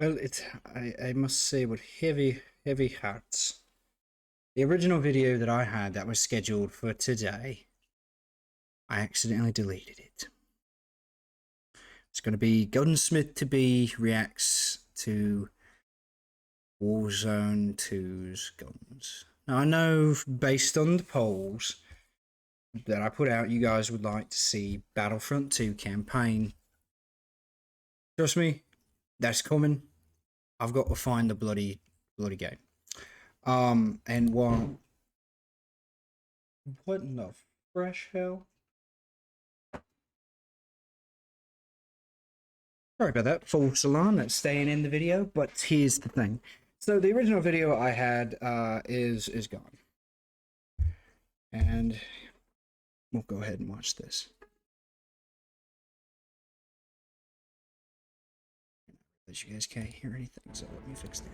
Well, I must say with heavy hearts. The original video that I had that was scheduled for today, I accidentally deleted it. It's going to be Golden Smith to be reacts to Warzone 2's guns. Now I know based on the polls that I put out, you guys would like to see Battlefront 2 campaign. Trust me, that's coming. I've got to find the bloody game. And what in the fresh hell? Sorry about that, false alarm that's staying in the video, but here's the thing. So the original video I had is gone. And we'll go ahead and watch this. But you guys can't hear anything, so let me fix that.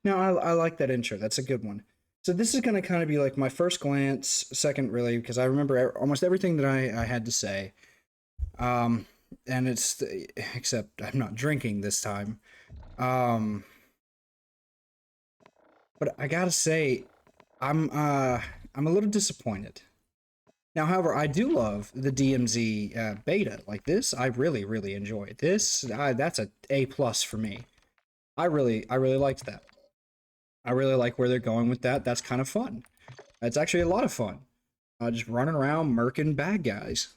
Now, I like that intro. That's a good one. So this is going to kind of be like my first glance, second really, because I remember almost everything that I had to say. And it's, except I'm not drinking this time. But I gotta say, I'm a little disappointed. Now, however, I do love the DMZ beta. Like this, I really enjoy this. That's a A+ for me. I really liked that. I really like where they're going with that. That's kind of fun. It's actually a lot of fun. Just running around murking bad guys,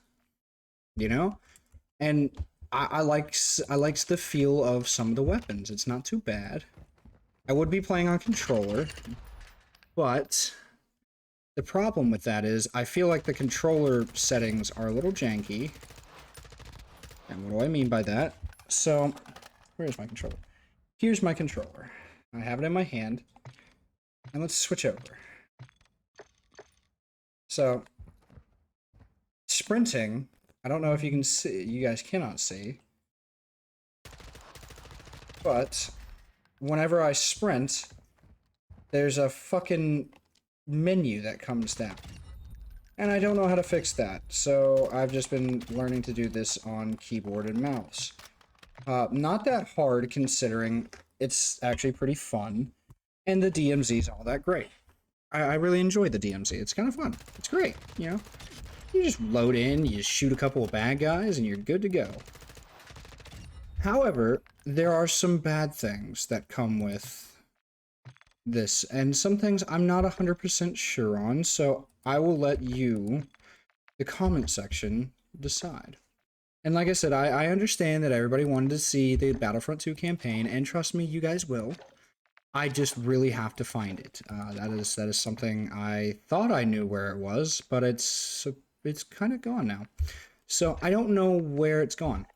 you know. And I likes the feel of some of the weapons. It's not too bad. I would be playing on controller, but the problem with that is I feel like the controller settings are a little janky. And what do I mean by that? So, where's my controller? Here's my controller. I have it in my hand. And let's switch over. So, sprinting, I don't know if you can see, you guys cannot see, but whenever I sprint, there's a fucking menu that comes down. And I don't know how to fix that, so I've just been learning to do this on keyboard and mouse. Not that hard considering it's actually pretty fun, and the DMZ's all that great. I really enjoy the DMZ. It's kind of fun. It's great, you know? You just load in, you shoot a couple of bad guys, and you're good to go. However, there are some bad things that come with this, and some things I'm not 100% sure on, so I will let you, the comment section, decide. And like I said, I understand that everybody wanted to see the Battlefront 2 campaign, and trust me, you guys will. I just really have to find it. That is something I thought I knew where it was, but it's kind of gone now. So I don't know where it's gone.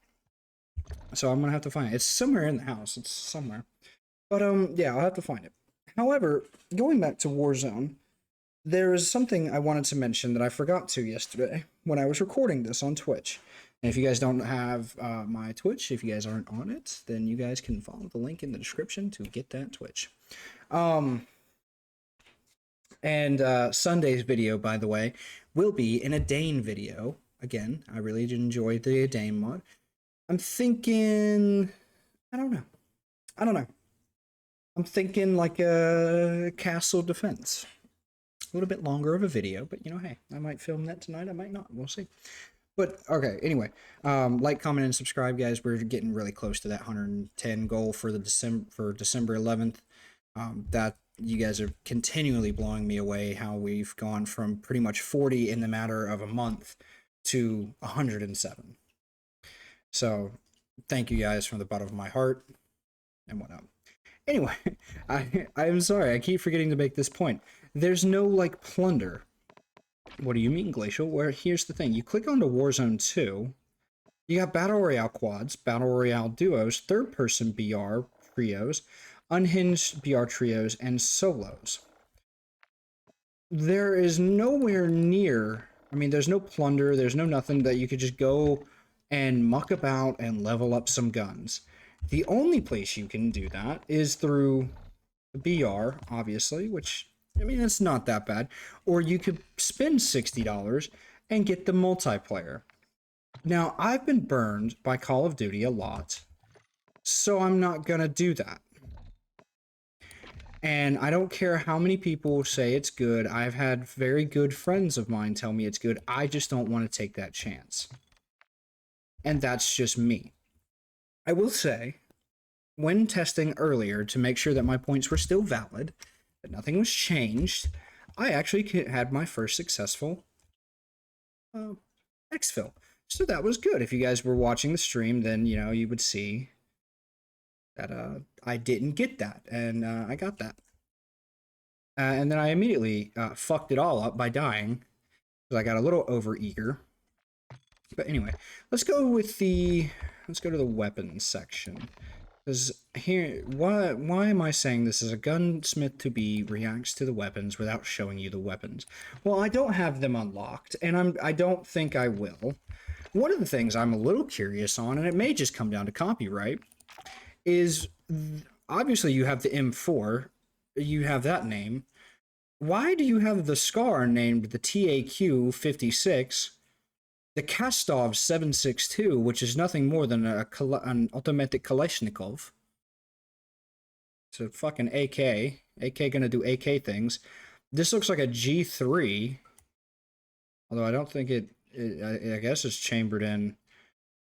So I'm gonna have to find it. It's somewhere in the house. It's somewhere. But yeah, I'll have to find it. However, going back to Warzone, there is something I wanted to mention that I forgot to yesterday when I was recording this on Twitch. And if you guys don't have my Twitch, if you guys aren't on it, then you guys can follow the link in the description to get that Twitch. Sunday's video, by the way, will be an Adane video. Again, I really did enjoy the Adane mod. I'm thinking, I don't know. I'm thinking like a castle defense. A little bit longer of a video, but you know, hey, I might film that tonight. I might not. We'll see. But okay, anyway, like, comment, and subscribe, guys. We're getting really close to that 110 goal for the December 11th. That you guys are continually blowing me away. How we've gone from pretty much 40 in the matter of a month to 107. So, thank you guys from the bottom of my heart and whatnot. Anyway, I'm sorry, I keep forgetting to make this point. There's no like plunder. What do you mean, Glacial? Where here's the thing: you click onto Warzone 2, you got Battle Royale quads, Battle Royale duos, third-person BR trios, unhinged BR trios, and solos. There is nowhere near. I mean, there's no plunder. There's no nothing that you could just go and muck about and level up some guns. The only place you can do that is through the BR, obviously, which, I mean, it's not that bad. Or you could spend $60 and get the multiplayer. Now, I've been burned by Call of Duty a lot, so I'm not gonna do that. And I don't care how many people say it's good. I've had very good friends of mine tell me it's good. I just don't want to take that chance. And that's just me. I will say, when testing earlier to make sure that my points were still valid, that nothing was changed, I actually had my first successful exfil. So that was good. If you guys were watching the stream, then, you know, you would see that I didn't get that, and I got that. And then I immediately fucked it all up by dying, because I got a little overeager. But anyway, let's go to the weapons section. Because here, why am I saying this is a gunsmith to be reacts to the weapons without showing you the weapons? Well, I don't have them unlocked, and I don't think I will. One of the things I'm a little curious on, and it may just come down to copyright, is obviously you have the M4, you have that name. Why do you have the SCAR named the TAQ-56, the Kastov 762, which is nothing more than an automatic Kalashnikov? It's a fucking AK. AK gonna do AK things. This looks like a G3, although I don't think I guess it's chambered in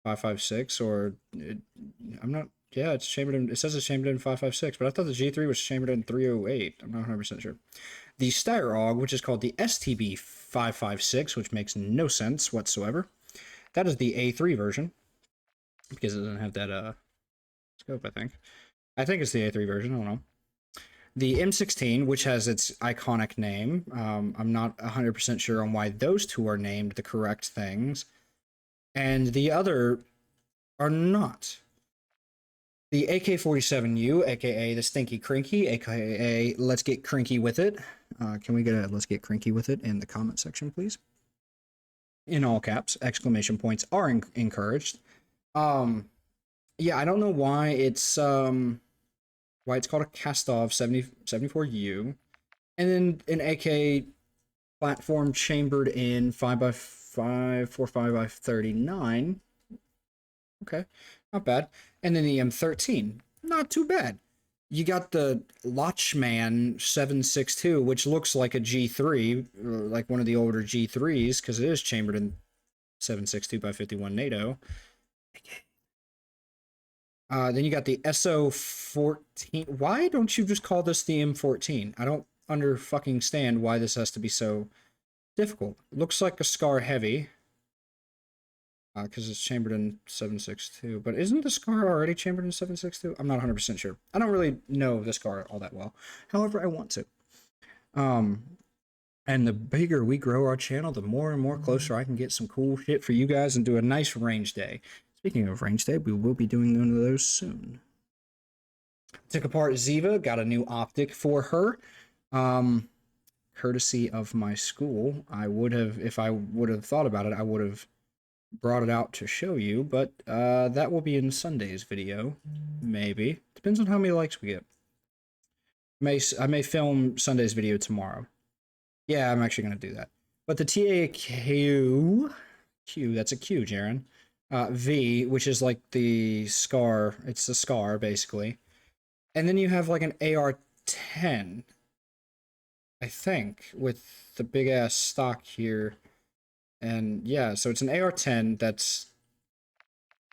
5.56, or I'm not. Yeah, it's chambered in. It says it's chambered in 5.56, but I thought the G3 was chambered in 308. I'm not 100% sure. The Steyr-AUG, which is called the STB 5.56, which makes no sense whatsoever. That is the A3 version, because it doesn't have that scope, I think. I think it's the A3 version, I don't know. The M16, which has its iconic name. I'm not 100% sure on why those two are named the correct things, and the other are not. The AK-47U, aka the Stinky Crinky, aka Let's Get Crinky With It. Can we get a Let's Get Crinky With It in the comment section, please? In all caps, exclamation points are encouraged. Yeah, I don't know why it's called a Kastov 74U, and then an AK platform chambered in 5x5, 4.5x39. Okay, not bad. And then the M13, not too bad. You got the Lachman 762, which looks like a G3, like one of the older G3s, because it is chambered in 762 by 51 NATO. Then you got the SO14. Why don't you just call this the M14? I don't fucking stand why this has to be so difficult. Looks like a SCAR heavy, because it's chambered in 7.62. But isn't the SCAR already chambered in 7.62? I'm not 100% sure. I don't really know the SCAR all that well. However, I want to. And the bigger we grow our channel, the more and more closer I can get some cool shit for you guys and do a nice range day. Speaking of range day, we will be doing one of those soon. Took apart Ziva, got a new optic for her. Courtesy of my school, I would have, if I would have thought about it, I would have brought it out to show you, but that will be in Sunday's video, maybe. Depends on how many likes we get. I may film Sunday's video tomorrow. Yeah, I'm actually going to do that. But the TAQ, that's a Q, Jaren. V, which is like the SCAR, it's the SCAR, basically. And then you have like an AR-10, I think, with the big-ass stock here. And yeah, so it's an AR-10 that's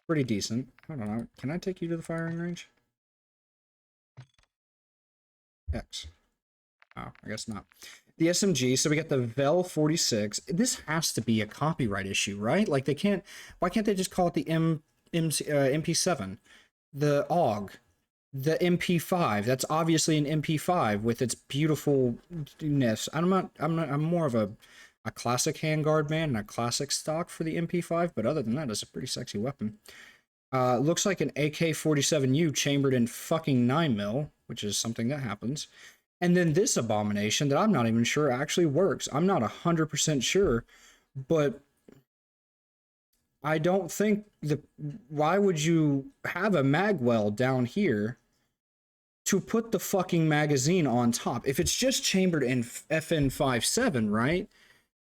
pretty decent. I don't know. Can I take you to the firing range? X. Oh, I guess not. The SMG, so we got the Vel 46. This has to be a copyright issue, right? Like they can't, why can't they just call it the MP7? The AUG, the MP5. That's obviously an MP5 with its beautifulness. I'm more of a classic handguard man and a classic stock for the MP5, but other than that, it's a pretty sexy weapon. Looks like an AK-47U chambered in fucking 9mm, which is something that happens. And then this abomination that I'm not even sure actually works. I'm not 100% sure, but I don't think why would you have a magwell down here to put the fucking magazine on top. If it's just chambered in FN57, right?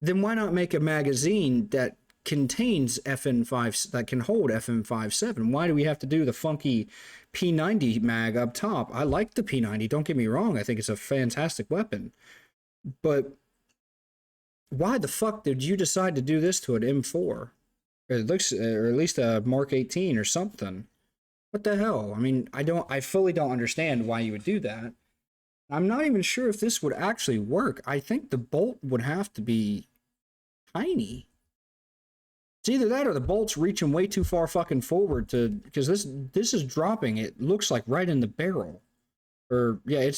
Then why not make a magazine that contains FN5 that can hold FN57? Why do we have to do the funky P90 mag up top? I like the P90, don't get me wrong. I think it's a fantastic weapon. But why the fuck did you decide to do this to an M4? It looks, or at least a Mark 18 or something. What the hell? I mean, I fully don't understand why you would do that. I'm not even sure if this would actually work. I think the bolt would have to be tiny. It's either that or the bolt's reaching way too far fucking forward to, because this is dropping. It looks like right in the barrel. Or yeah,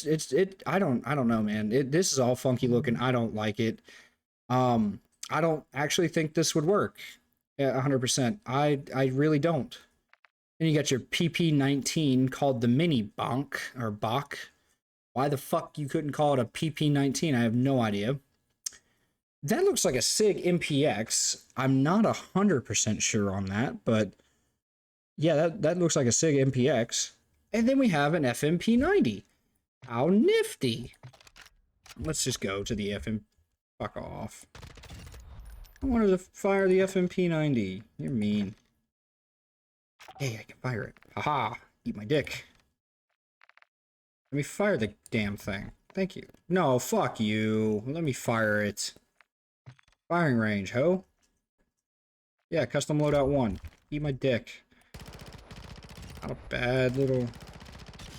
I don't know, man. This is all funky looking. I don't like it. I don't actually think this would work. 100%. I really don't. And you got your PP19 called the Mini Bonk, or Bach. Why the fuck you couldn't call it a PP19, I have no idea. That looks like a SIG MPX. I'm not 100% sure on that, but yeah, that looks like a SIG MPX. And then we have an FMP90. How nifty. Let's just go to the FM. Fuck off. I wanted to fire the FMP90. You're mean. Hey, I can fire it. Haha. Eat my dick. Let me fire the damn thing. Thank you. No, fuck you. Let me fire it. Firing range, ho. Yeah, custom loadout 1. Eat my dick. Not a bad little...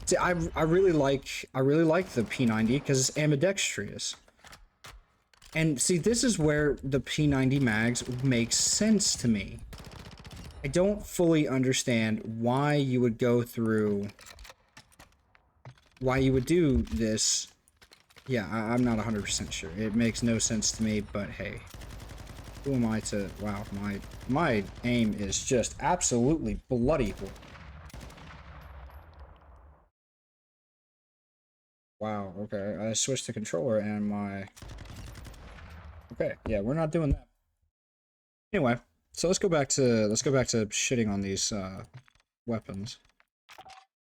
See, I really like the P90 because it's ambidextrous. And see, this is where the P90 mags makes sense to me. I don't fully understand why you would go through... Why you would do this. Yeah, I'm not 100% sure. It makes no sense to me, but hey. Who am I to... Wow, my aim is just absolutely bloody. Wow, okay. I switched the controller and my... Okay, yeah, we're not doing that. Anyway, so let's go back to shitting on these weapons.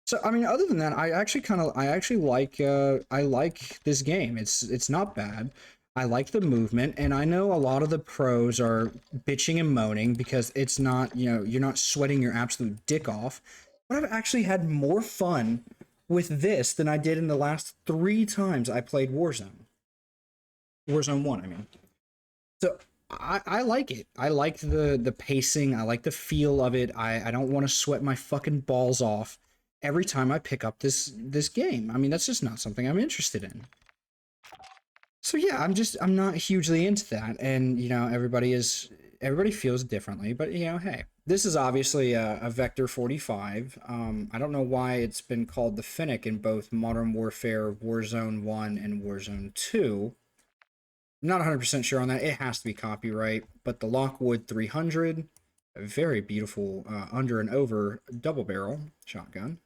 So I mean, other than that, I actually like this game. It's not bad. I like the movement, and I know a lot of the pros are bitching and moaning because it's not, you know, you're not sweating your absolute dick off. But I've actually had more fun with this than I did in the last 3 times I played Warzone. Warzone 1, I mean. So I like it. I like the pacing. I like the feel of it. I don't want to sweat my fucking balls off every time I pick up this game. I mean, that's just not something I'm interested in. So yeah, I'm not hugely into that, and you know, everybody feels differently, but you know, hey, this is obviously a Vector 45. I don't know why it's been called the Fennec in both Modern Warfare Warzone 1 and Warzone 2. I'm not 100% sure on that. It has to be copyright, but the Lockwood 300, a very beautiful under and over double barrel shotgun.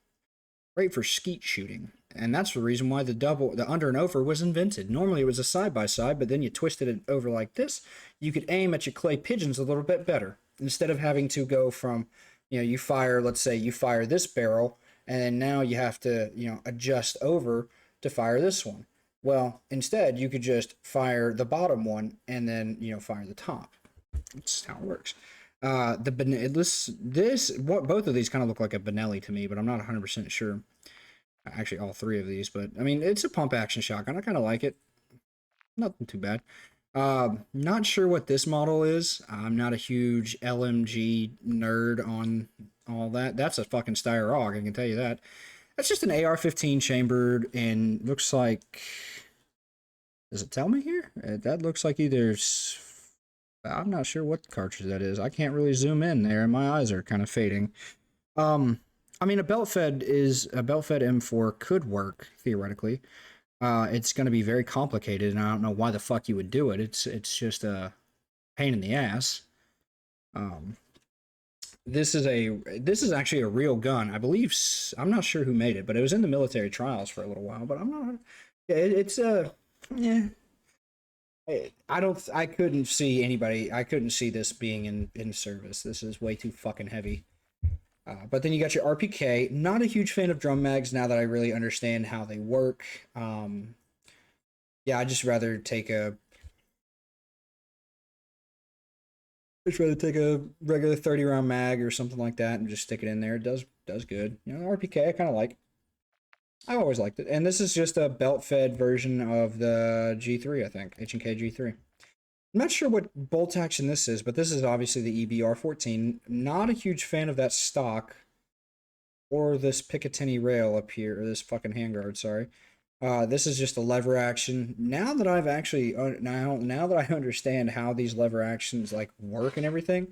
Great for skeet shooting. And that's the reason why the under and over was invented. Normally it was a side-by-side, but then you twisted it over like this. You could aim at your clay pigeons a little bit better. Instead of having to go from, you know, you fire, let's say you fire this barrel, and then now you have to, you know, adjust over to fire this one. Well, instead you could just fire the bottom one and then, you know, fire the top. That's how it works. Both of these kind of look like a Benelli to me, but I'm not 100% sure. Actually, all 3 of these, but I mean, it's a pump action shotgun. I kind of like it. Nothing too bad. Not sure what this model is. I'm not a huge LMG nerd on all that. That's a fucking Steyr AUG, I can tell you that. That's just an AR-15 chambered, and looks like... Does it tell me here? That looks like either... I'm not sure what cartridge that is. I can't really zoom in there, and my eyes are kind of fading. I mean, a belt-fed M4 could work, theoretically. It's going to be very complicated, and I don't know why the fuck you would do it. It's just a pain in the ass. This is actually a real gun. I believe, I'm not sure who made it, but it was in the military trials for a little while, but I'm not... Yeah, I couldn't see this being in service. This is way too fucking heavy. But then you got your RPK. Not a huge fan of drum mags now that I really understand how they work. Yeah, I'd rather take a regular 30 round mag or something like that and just stick it in there. It does good. You know, RPK I kind of like. I've always liked it. And this is just a belt fed version of the G3, I think. H&K G3. I'm not sure what bolt action this is, but this is obviously the EBR14. Not a huge fan of that stock or this Picatinny rail up here, or this fucking handguard, sorry. This is just a lever action. Now that I've actually now that I understand how these lever actions like work and everything,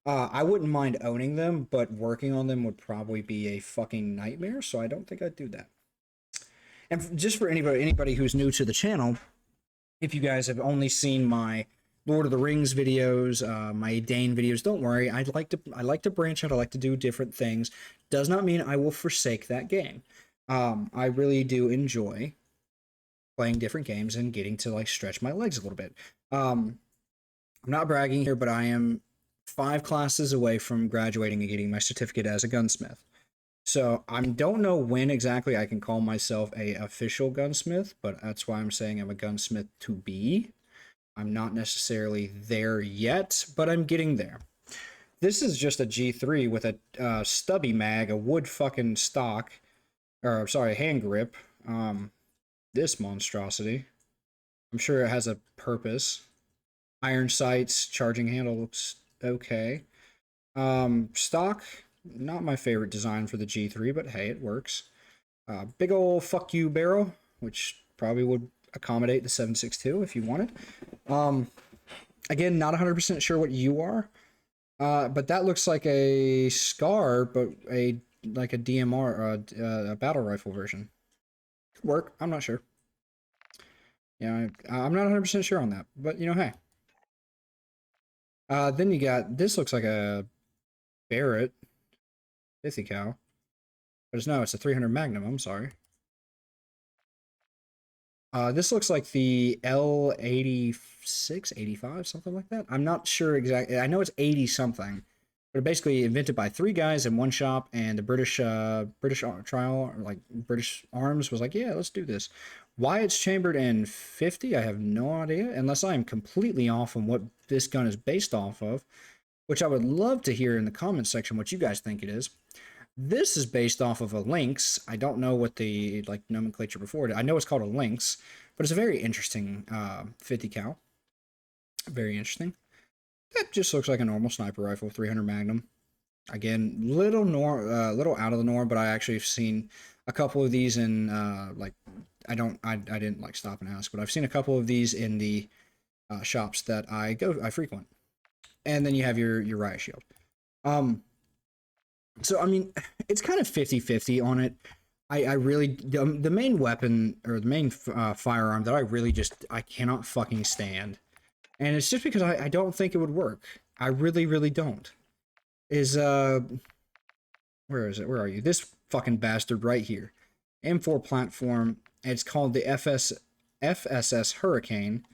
I wouldn't mind owning them, but working on them would probably be a fucking nightmare. So I don't think I'd do that. And just for anybody who's new to the channel, if you guys have only seen my Lord of the Rings videos, my Dane videos, don't worry. I like to branch out. I like to do different things. Does not mean I will forsake that game. I really do enjoy playing different games and getting to like stretch my legs a little bit. I'm not bragging here, but I am 5 classes away from graduating and getting my certificate as a gunsmith. So I don't know when exactly I can call myself a official gunsmith, but that's why I'm saying I'm a gunsmith to be. I'm not necessarily there yet, but I'm getting there. This is just a G3 with a stubby mag, a wood fucking stock, or sorry, hand grip. This monstrosity. I'm sure it has a purpose. Iron sights, charging handle looks okay. Stock, not my favorite design for the G3, but hey, it works. Big ol' fuck you barrel, which probably would accommodate the 7.62 if you wanted. Again, not 100% sure what you are, but that looks like a SCAR, but like a DMR, a battle rifle version. Could work. I'm not sure. Yeah, I'm not 100% sure on that, but you know, hey. Then you got, this looks like a Barrett 50 cal, but it's a 300 Magnum. I'm sorry. This looks like the L86, 85, something like that. I'm not sure exactly. I know it's 80 something, but basically invented by 3 guys in one shop, and the British trial, like British Arms, was like, yeah, let's do this. Why it's chambered in 50, I have no idea, unless I'm completely off on what this gun is based off of, which I would love to hear in the comments section what you guys think it is. This is based off of a Lynx. I don't know what the like nomenclature before it. I know it's called a Lynx, but it's a very interesting 50 cal. Very interesting. That just looks like a normal sniper rifle, 300 Magnum. Again, little out of the norm, but I actually have seen a couple of these in like I didn't like stop and ask, but I've seen a couple of these in the shops that I frequent. And then you have your riot shield. So, I mean, it's kind of 50-50 on it. I really, the main weapon, or the main firearm that I cannot fucking stand, and it's just because I don't think it would work. I really, really don't. Is, where is it? Where are you? This fucking bastard right here. M4 platform, it's called the FSS Hurricane.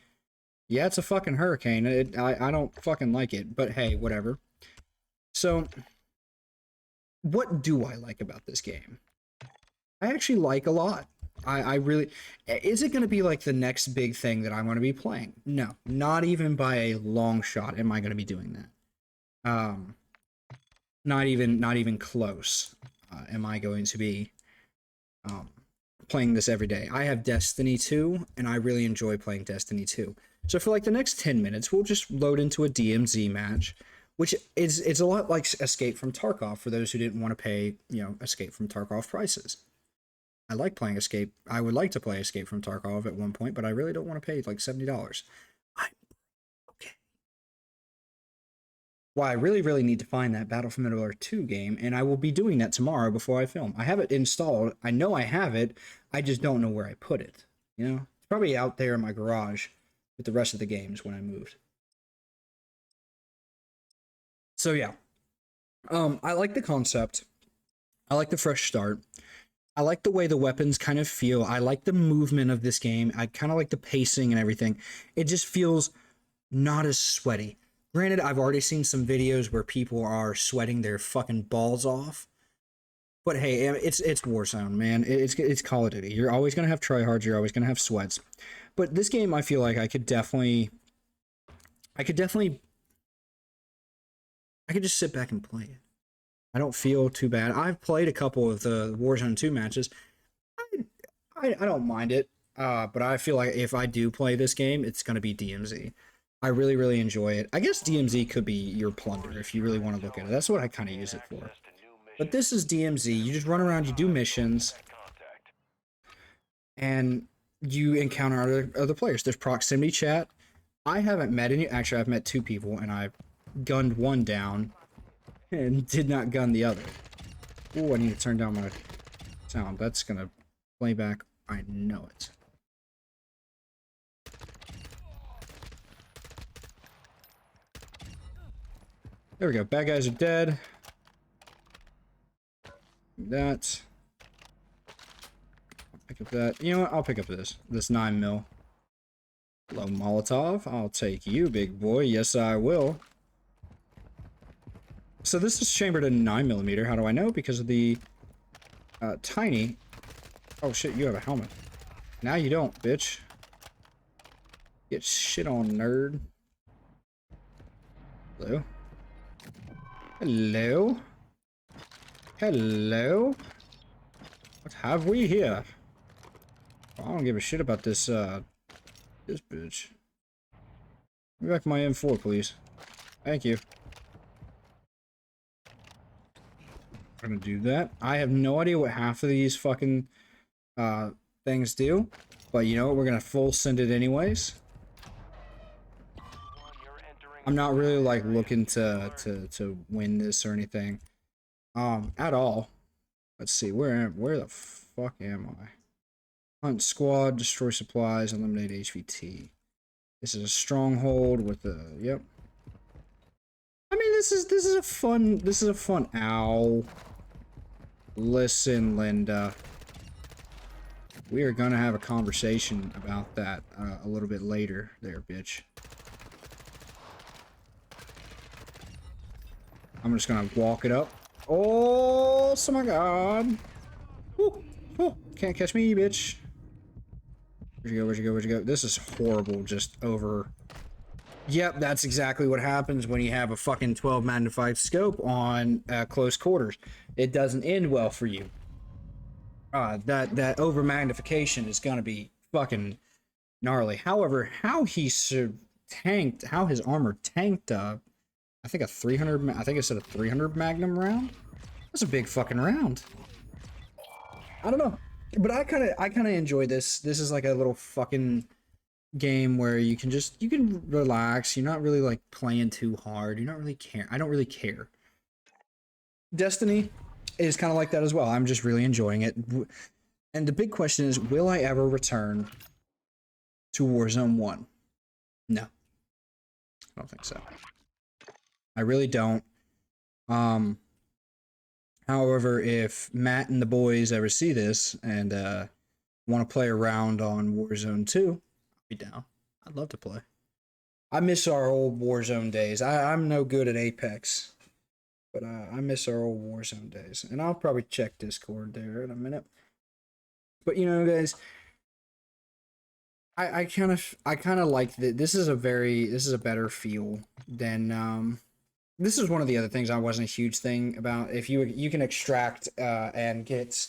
Yeah, it's a fucking Hurricane. I don't fucking like it, but hey, whatever. So, what do I like about this game? I actually like a lot. I really... Is it going to be like the next big thing that I'm going to be playing? No, not even by a long shot am I going to be doing that. Not even close am I going to be playing this every day. I have Destiny 2, and I really enjoy playing Destiny 2. So for like the next 10 minutes, we'll just load into a DMZ match, which it's a lot like Escape from Tarkov for those who didn't want to pay, you know, Escape from Tarkov prices. I like playing Escape. I would like to play Escape from Tarkov at one point, but I really don't want to pay like $70. Okay. Well, I really, really need to find that Battlefield Middle-earth 2 game, and I will be doing that tomorrow before I film. I have it installed. I know I have it. I just don't know where I put it. You know? It's probably out there in my garage with the rest of the games when I moved. So, yeah. I like the concept. I like the fresh start. I like the way the weapons kind of feel. I like the movement of this game. I kind of like the pacing and everything. It just feels not as sweaty. Granted, I've already seen some videos where people are sweating their fucking balls off. But hey, it's Warzone, man. It's Call of Duty. You're always gonna have tryhards. You're always gonna have sweats. But this game, I feel like I could just sit back and play it. I don't feel too bad. I've played a couple of the Warzone 2 matches. I don't mind it. But I feel like if I do play this game, it's gonna be DMZ. I really, really enjoy it. I guess DMZ could be your plunder if you really want to look at it. That's what I kind of use it for. But this is DMZ. You just run around, you do missions, and you encounter other players. There's proximity chat. I haven't met any. Actually, I've met 2 people, and I gunned one down and did not gun the other. Oh, I need to turn down my sound. That's going to play back. I know it. There we go. Bad guys are dead. That. I'll pick up that. You know what? I'll pick up this 9mm. Hello, Molotov. I'll take you, big boy. Yes, I will. So this is chambered in 9mm. How do I know? Because of the tiny. Oh shit! You have a helmet. Now you don't, bitch. Get shit on, nerd. Hello. Hello? Hello? What have we here? I don't give a shit about this, this bitch. Give me back my M4, please. Thank you. I'm gonna do that. I have no idea what half of these fucking, things do. But you know what? We're gonna full send it anyways. I'm not really like looking to win this or anything, at all. Let's see, where the fuck am I? Hunt squad, destroy supplies, eliminate HVT. This is a stronghold with the yep. I mean, this is a fun. Ow. Listen, Linda. We are gonna have a conversation about that a little bit later, there, bitch. I'm just gonna walk it up. Oh my god. Woo, woo. Can't catch me, bitch. Where'd you go? Where'd you go? Where'd you go? This is horrible. Just over. Yep, that's exactly what happens when you have a fucking 12 magnified scope on close quarters. It doesn't end well for you. That over magnification is gonna be fucking gnarly. However, how his armor tanked I think a 300, I think it said a 300 Magnum round. That's a big fucking round. I don't know, but I kind of enjoy this. This is like a little fucking game where you can relax. You're not really like playing too hard. You're not really care. I don't really care. Destiny is kind of like that as well. I'm just really enjoying it. And the big question is, will I ever return to Warzone 1? No. I don't think so. I really don't. However, if Matt and the boys ever see this and want to play around on Warzone 2, I'll be down. I'd love to play. I miss our old Warzone days. I'm no good at Apex, but I miss our old Warzone days. And I'll probably check Discord there in a minute. But you know, guys, I kind of like that. This is a better feel than this is one of the other things I wasn't a huge thing about. If you can extract and get,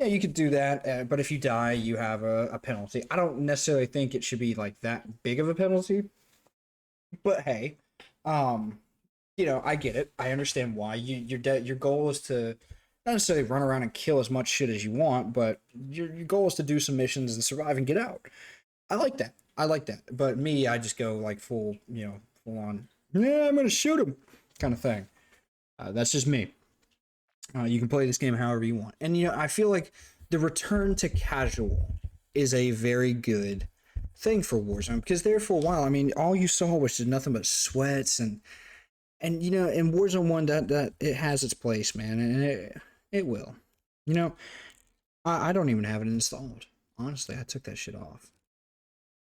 yeah, you could do that. But if you die, you have a penalty. I don't necessarily think it should be like that big of a penalty. But hey, you know, I get it. I understand why your goal is to not necessarily run around and kill as much shit as you want, but your goal is to do some missions and survive and get out. I like that. I like that. But me, I just go like full on. Yeah, I'm gonna shoot him. Kind of thing. That's just me. You can play this game however you want. And, you know, I feel like the return to casual is a very good thing for Warzone, because there for a while, I mean, all you saw was just nothing but sweats and you know, in Warzone 1, that it has its place, man, and it will. You know, I don't even have it installed. Honestly, I took that shit off.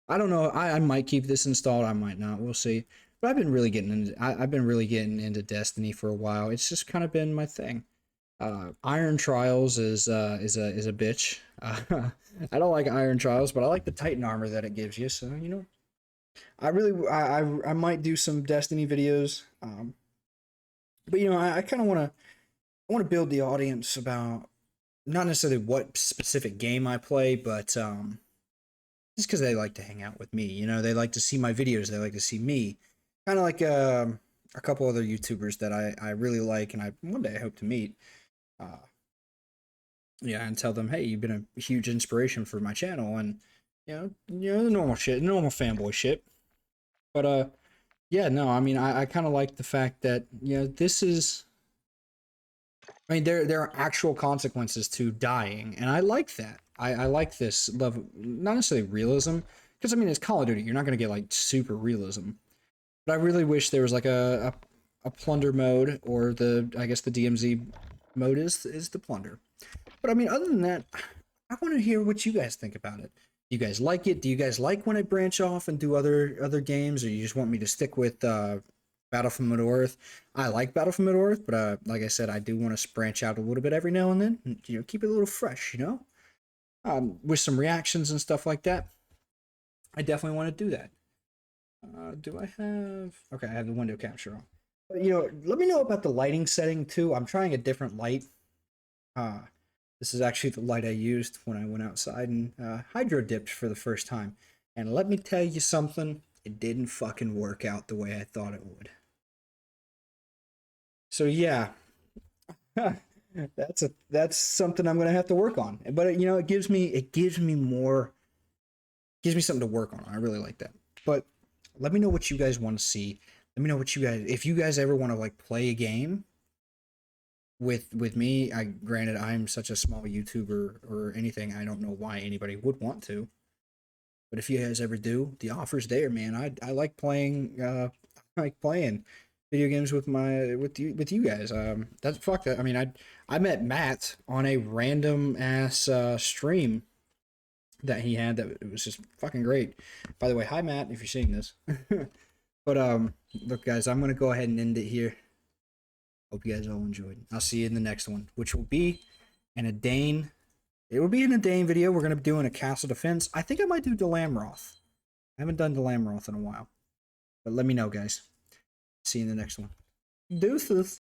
I don't know. I might keep this installed. I might not. We'll see. But I've been really getting into I've been really getting into Destiny for a while. It's just kind of been my thing. Iron Trials is a bitch. I don't like Iron Trials, but I like the Titan armor that it gives you. So you know, I really I might do some Destiny videos. But you know, I kind of want to build the audience about not necessarily what specific game I play, but just because they like to hang out with me. You know, they like to see my videos. They like to see me. Kind of like a couple other YouTubers that I really like, and I one day I hope to meet. Uh, yeah, and tell them, hey, you've been a huge inspiration for my channel, and the normal shit, normal fanboy shit. But yeah, no, I mean, I kind of like the fact that this is. I mean, there are actual consequences to dying, and I like that. I like this level, not necessarily realism, because I mean, it's Call of Duty. You're not gonna get like super realism, but I really wish there was like a plunder mode, or I guess the DMZ mode is the plunder. But I mean, other than that, I want to hear what you guys think about it. Do you guys like it? Do you guys like when I branch off and do other games, or you just want me to stick with Battle for Middle Earth? I like Battle for Middle Earth, but like I said, I do want to branch out a little bit every now and then. And, keep it a little fresh. With some reactions and stuff like that. I definitely want to do that. Do I have? Okay, I have the window capture on. But, let me know about the lighting setting too. I'm trying a different light. Uh, this is actually the light I used when I went outside and hydro dipped for the first time. And let me tell you something, it didn't fucking work out the way I thought it would. So yeah, that's something I'm gonna have to work on. But it gives me more, gives me something to work on. I really like that. But let me know what you guys want to see. Let me know what you guys, if you guys ever want to like play a game with me. Granted, I'm such a small YouTuber or anything, I don't know why anybody would want to. But if you guys ever do, the offer's there, man. I like playing I like playing video games with you guys. That's fuck that. I mean, I met Matt on a random ass stream that he had that it was just fucking great. By the way, hi Matt, if you're seeing this. But look guys, I'm gonna go ahead and end it here. Hope you guys all enjoyed. I'll see you in the next one, which will be an Edain. It will be an Edain video. We're gonna be doing a castle defense. I think I might do Delamroth. I haven't done Delamroth in a while. But let me know, guys. See you in the next one. Deuces.